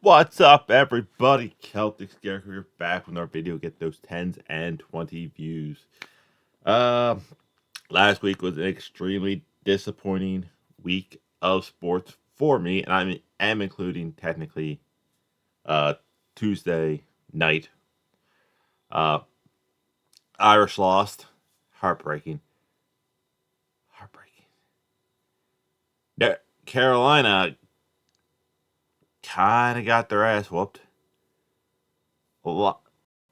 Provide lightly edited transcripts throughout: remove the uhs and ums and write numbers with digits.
What's up, everybody? Celtic Scarecrow here, back with our video. Get those 10s and 20 views. Um, Last week was an extremely disappointing week of sports for me, and am including technically uh Tuesday night. Uh, Irish lost, heartbreaking, heartbreaking. Carolina kind of got their ass whooped. A lot.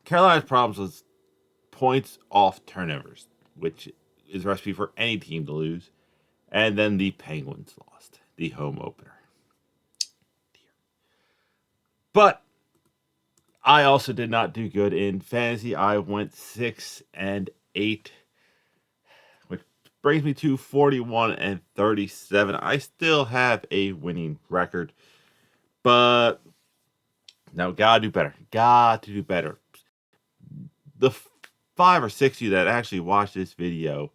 Carolina's problems was points off turnovers, which is a recipe for any team to lose. And then the Penguins lost the home opener. But I also did not do good in fantasy. I went 6-8, which brings me to 41-37. I still have a winning record, but now gotta do better. Got to do better. The 5 or 6 of you that actually watched this video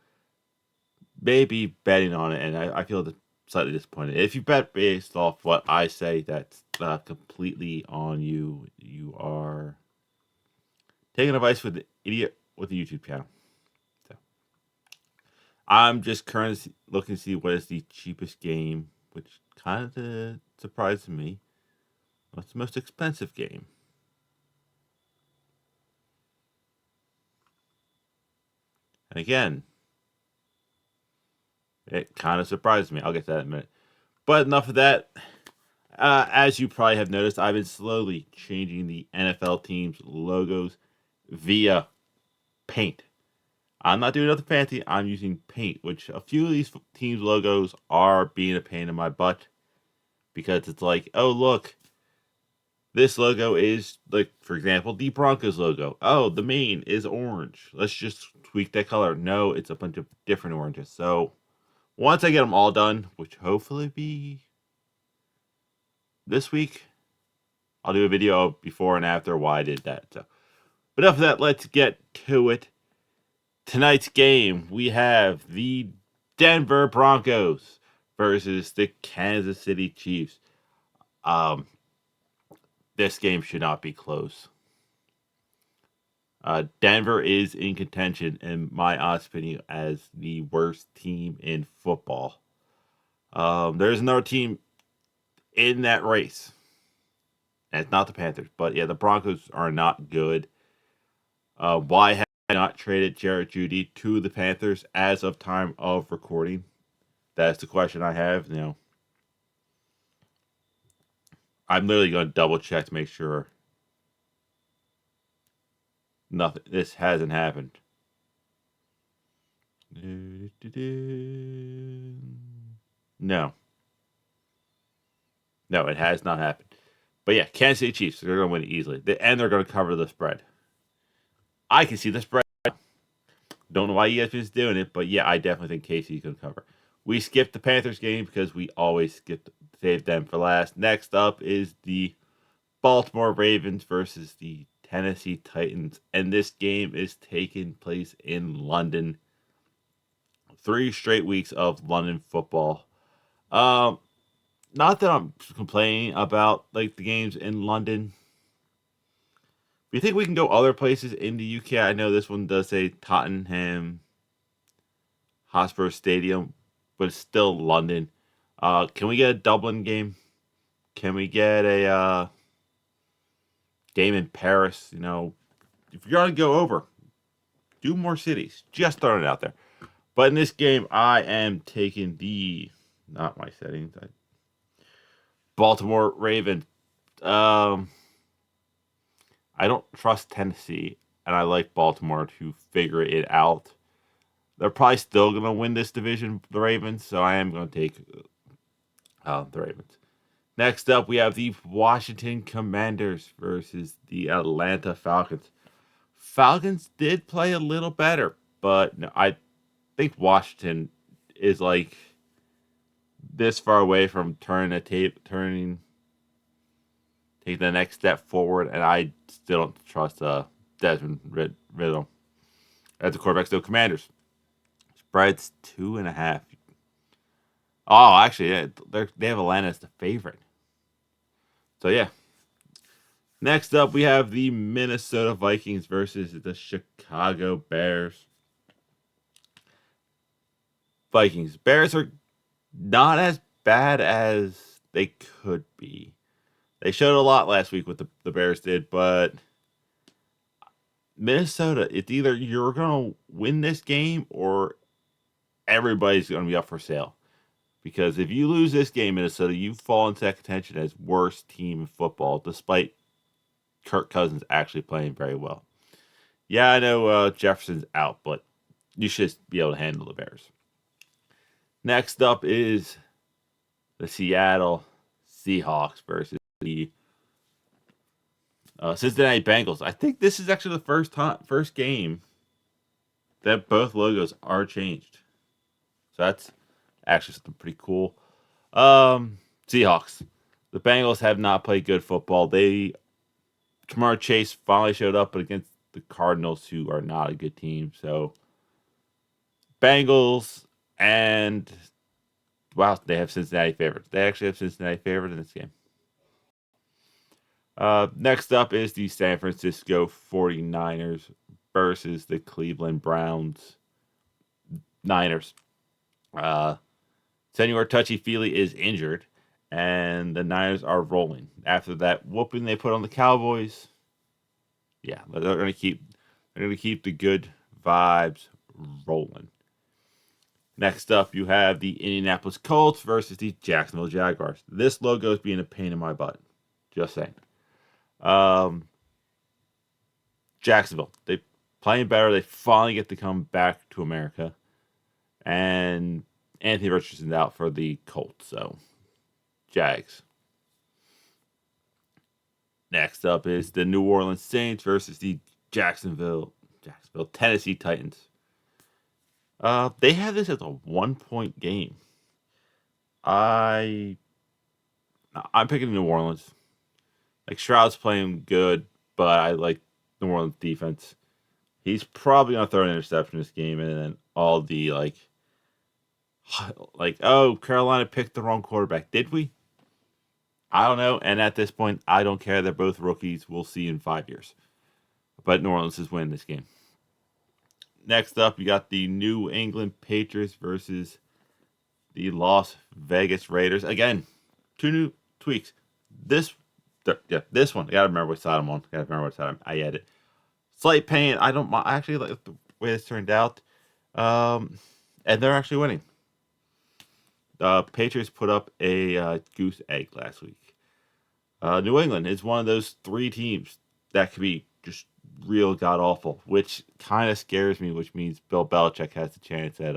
may be betting on it, and I feel slightly disappointed. If you bet based off what I say, that's completely on you. You are taking advice with the idiot with the YouTube channel. So I'm just currently looking to see what is the cheapest game, which kind of surprised me. What's the most expensive game? And again, it kind of surprised me. I'll get to that in a minute. But enough of that. As you probably have noticed, I've been slowly changing the NFL teams' logos via Paint. I'm not doing nothing fancy. I'm using Paint, which a few of these teams' logos are being a pain in my butt because it's like, oh, look, this logo is, like, for example, the Broncos logo. Oh, the main is orange. Let's just tweak that color. No, it's a bunch of different oranges. So once I get them all done, which hopefully be this week, I'll do a video before and after why I did that. So, but enough of that. Let's get to it. Tonight's game, we have the Denver Broncos versus the Kansas City Chiefs. Um, this game should not be close. Denver is in contention, in my honest opinion, as the worst team in football. There's another team in that race, and it's not the Panthers, but yeah, the Broncos are not good. Why have I not traded Jarrett Judy to the Panthers as of time of recording? That's the question I have. I'm literally going to double check to make sure nothing. This hasn't happened. No, no, it has not happened. But yeah, Kansas City Chiefs, they're going to win it easily, and they're going to cover the spread. I can see the spread. Don't know why ESPN's doing it, but yeah, I definitely think KC's going to cover. We skipped the Panthers game because we always save them for last. Next up is the Baltimore Ravens versus the Tennessee Titans, and this game is taking place in London. 3 straight weeks of London football. Um, Not that I'm complaining about like the games in London. Do you think we can go other places in the UK? I know this one does say Tottenham Hotspur Stadium, but it's still London. Can we get a Dublin game? Can we get a game in Paris? If you're gonna go over, do more cities. Just throwing it out there. But in this game, I am taking the not my settings. Baltimore Ravens. Um, I don't trust Tennessee, and I like Baltimore to figure it out. They're probably still going to win this division, the Ravens, so I am going to take the Ravens. Next up, we have the Washington Commanders versus the Atlanta Falcons. Falcons did play a little better, but no, I think Washington is like this far away from taking the next step forward, and I still don't trust Desmond Riddle as the quarterback. Still, Commanders spreads 2.5. Oh, actually, yeah, they have Atlanta as the favorite. So yeah, Next up, we have the Minnesota Vikings versus the Chicago Bears. Vikings. Bears are not as bad as they could be. They showed a lot last week what the Bears did, but Minnesota, it's either you're going to win this game or everybody's going to be up for sale. Because if you lose this game, Minnesota, you fall into that contention as worst team in football, despite Kirk Cousins actually playing very well. Yeah, I know Jefferson's out, but you should be able to handle the Bears. Next up is the Seattle Seahawks versus the Cincinnati Bengals. I think this is actually the first game that both logos are changed. So that's actually something pretty cool. Seahawks. The Bengals have not played good football. Jamar Chase finally showed up, but against the Cardinals, who are not a good team. So Bengals and wow, they have Cincinnati favorites. They actually have Cincinnati favored in this game. Next up is the San Francisco 49ers versus the Cleveland Browns. Niners. Senor Touchy Feely is injured, and the Niners are rolling. After that whooping they put on the Cowboys, yeah, they're gonna keep the good vibes rolling. Next up, you have the Indianapolis Colts versus the Jacksonville Jaguars. This logo is being a pain in my butt. Just saying. Um, Jacksonville, they playing better. They finally get to come back to America, and Anthony Richardson's out for the Colts. So, Jags. Next up is the New Orleans Saints versus the Jacksonville, Tennessee Titans. They have this as a 1 point game. I'm picking New Orleans. Like Stroud's playing good, but I like New Orleans defense. He's probably gonna throw an interception this game, and then all the like, oh, Carolina picked the wrong quarterback. Did we? I don't know. And at this point, I don't care. They're both rookies. We'll see in 5 years. But New Orleans is winning this game. Next up, you got the New England Patriots versus the Las Vegas Raiders. Again, two new tweaks. This one. I gotta remember what side I'm on. I edit. Slight pain. I don't. I actually like the way this turned out. And they're actually winning. Patriots put up a goose egg last week. New England is one of those three teams that could be just real god awful, which kind of scares me. Which means Bill Belichick has a chance at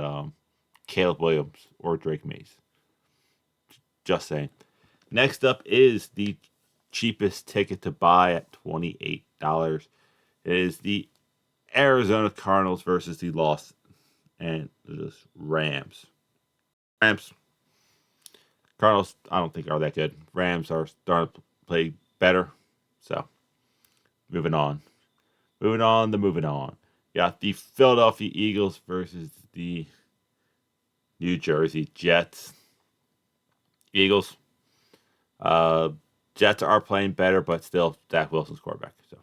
Caleb Williams or Drake Mays. Just saying. Next up is the cheapest ticket to buy at $28. It is the Arizona Cardinals versus the Los Angeles Rams. Rams. Cardinals, I don't think are that good. Rams are starting to play better. So, moving on. Moving on. Got the Philadelphia Eagles versus the New Jersey Jets. Eagles. Jets are playing better, but still Zach Wilson's quarterback. So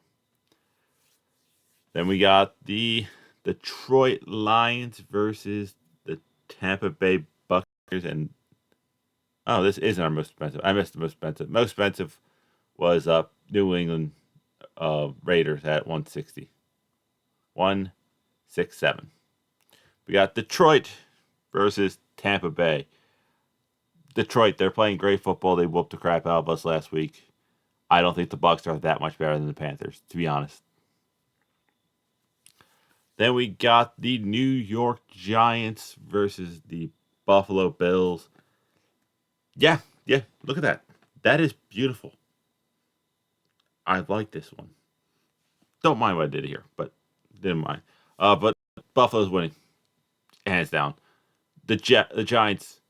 then we got the Detroit Lions versus the Tampa Bay Buccaneers. And oh, this isn't our most expensive. I missed the most expensive. Most expensive was New England Raiders at 160. 167. We got Detroit versus Tampa Bay. Detroit, they're playing great football. They whooped the crap out of us last week. I don't think the Bucs are that much better than the Panthers, to be honest. Then we got the New York Giants versus the Buffalo Bills. Yeah, look at that. That is beautiful. I like this one. Don't mind what I did here, but didn't mind. But Buffalo's winning, hands down. The Giants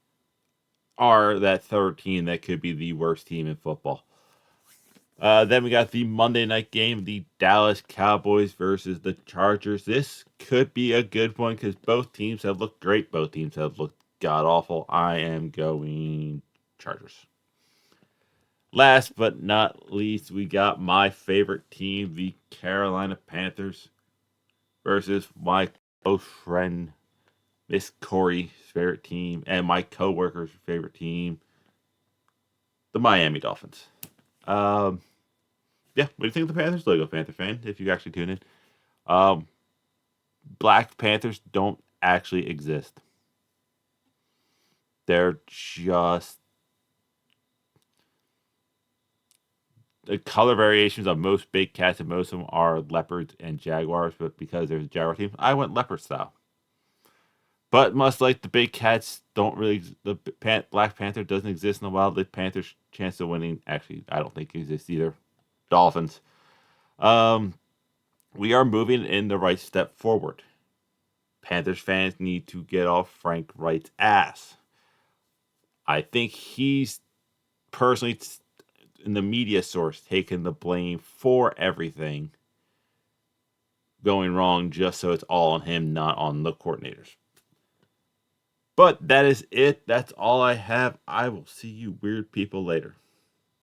are that third team that could be the worst team in football. Then we got the Monday night game, the Dallas Cowboys versus the Chargers. This could be a good one because both teams have looked great. Both teams have looked god awful. I am going Chargers. Last but not least, we got my favorite team, the Carolina Panthers, versus my close friend, Miss Corey's favorite team, and my coworker's favorite team, the Miami Dolphins. Um, yeah, what do you think of the Panthers? Logo Panther fan, if you actually tune in. Um, Black Panthers don't actually exist. They're just the color variations of most big cats, and most of them are leopards and jaguars. But because there's a jaguar team, I went leopard style. But much like the big cats, don't really Black Panther doesn't exist in the wild. The Panthers' chance of winning actually, I don't think exists either. Dolphins. Um, we are moving in the right step forward. Panthers fans need to get off Frank Wright's ass. I think he's personally in the media source taking the blame for everything going wrong, just so it's all on him, not on the coordinators. But that is it. That's all I have. I will see you weird people later.